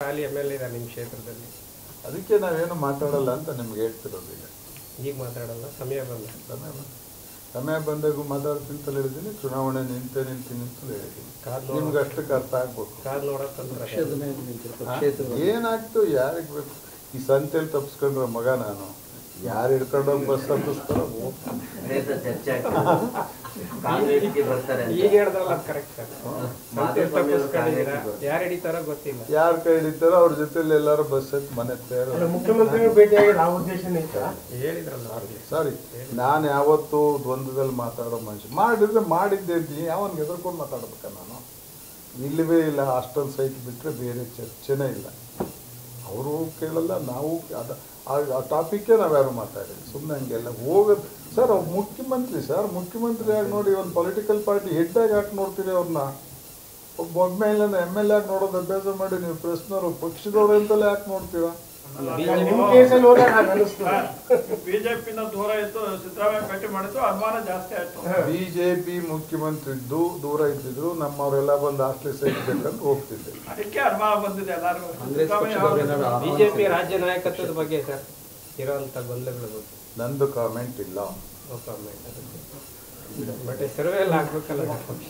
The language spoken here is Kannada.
ಖಾಲಿ MLA ನಿಮ್ಮ ಕ್ಷೇತ್ರದಲ್ಲಿ ಅದಕ್ಕೆ ನಾವೇನು ಮಾತಾಡಲ್ಲ ಅಂತ ನಿಮ್ಗೆ ಹೇಳ್ತಿರೋದು. ಈಗ ಮಾತಾಡಲ್ಲ, ಸಮಯ ಬಂದಾಗೂ ಮಾತಾಡ್ತೀನಿ ಅಂತ ಹೇಳಿದ್ದೀನಿ. ಚುನಾವಣೆ ನಿಂತೀನಿ ಅಂತ ಹೇಳಿದ್ದೀನಿ. ನಿಮ್ಗೆ ಅಷ್ಟಕ್ಕೆ ಅರ್ಥ ಆಗ್ಬೇಕು. ಏನಾಗ್ತು ಯಾರಿಗೆ ಬೇಕು. ಈ ಸಂತೆಯಲ್ಲಿ ತಪ್ಪಿಸ್ಕೊಂಡ್ರೆ ಮಗ ನಾನು ಯಾರು ಹಿಡ್ಕೊಂಡೋಗಿ ಬಸ್ ತಪ್ಪಿಸ್ತಾರೋ ಯಾರು ಕೈ ಹಿಡಿತಾರೋ ಅವ್ರ ಜೊತೆಲಿ ಎಲ್ಲಾರು ಬಸ್ ಹತ್ತಿ ಮನೆ ಮುಖ್ಯಮಂತ್ರಿಗಳು ಭೇಟಿಯಾಗಿ ಸಾರಿ, ನಾನು ಯಾವತ್ತೂ ದ್ವಂದ್ವದಲ್ಲಿ ಮಾತಾಡೋ ಮನುಷ್ಯ. ಮಾಡಿದ್ದೆ ಅಂತೀನಿ. ಯಾವನ್ಗೆ ಎದುರ್ಕೊಂಡು ಮಾತಾಡ್ಬೇಕ ನಾನು? ಇಲ್ಲವೇ ಇಲ್ಲ. ಅಷ್ಟೊಂದು ಸೈಟ್ ಬಿಟ್ಟರೆ ಬೇರೆ ಚರ್ಚೆನೇ ಇಲ್ಲ. ಅವರು ಕೇಳಲ್ಲ, ನಾವು ಆ ಟಾಪಿಕ್ಕೇ ನಾವ್ಯಾರು ಮಾತಾಡಿಲ್ಲ. ಸುಮ್ಮನೆ ಹಂಗೆಲ್ಲ ಹೋಗೋದು ಸರ್. ಅವ್ರು ಮುಖ್ಯಮಂತ್ರಿ ಸರ್, ಮುಖ್ಯಮಂತ್ರಿ ಆಗಿ ನೋಡಿ. ಒಂದು ಪೊಲಿಟಿಕಲ್ ಪಾರ್ಟಿ ಹೆಡ್ಡಾಗಿ ಹಾಕಿ ನೋಡ್ತೀರಿ ಅವ್ರನ್ನ. ಒಬ್ಬ MLA ಆಗಿ ನೋಡೋದು ಅಭ್ಯಾಸ ಮಾಡಿ ನೀವು ಪ್ರಶ್ನವರು ಪಕ್ಷದವ್ರು ಅಂತಲೇ ಯಾಕೆ ನೋಡ್ತೀರಾ? ಬಿಜೆಪಿನ ದೂರ ಇತ್ತು, ಸಿದ್ದರಾಮಯ್ಯ ಭೇಟಿ ಮಾಡಿದ್ದು ಅನುಮಾನ ಜಾಸ್ತಿ ಆಯ್ತು. ಬಿಜೆಪಿ ಮುಖ್ಯಮಂತ್ರಿ ದೂರ ಇದ್ದಿದ್ರು, ನಮ್ಮವರೆಲ್ಲ ಬಂದು ಹಾಸ್ಟೆಲ್ ಸೇರ್ಬೇಕಂತ ಹೋಗ್ತಿದ್ದೆ. ಅದಕ್ಕೆ ಅನುಮಾನ ಬಂದಿದೆ ಎಲ್ಲರಿಗೂ. ಬಿಜೆಪಿ ರಾಜ್ಯ ನಾಯಕತ್ವದ ಬಗ್ಗೆ ಸರ್ ಇರುವಂತ ಗೊಂದಲಗಳ ಬಗ್ಗೆ ನಂದು ಕಾಮೆಂಟ್ ಇಲ್ಲ. ಬಟ್ ಸರ್ವೆ ಎಲ್ಲ ಆಗ್ಬೇಕಲ್ಲ ಪಕ್ಷ.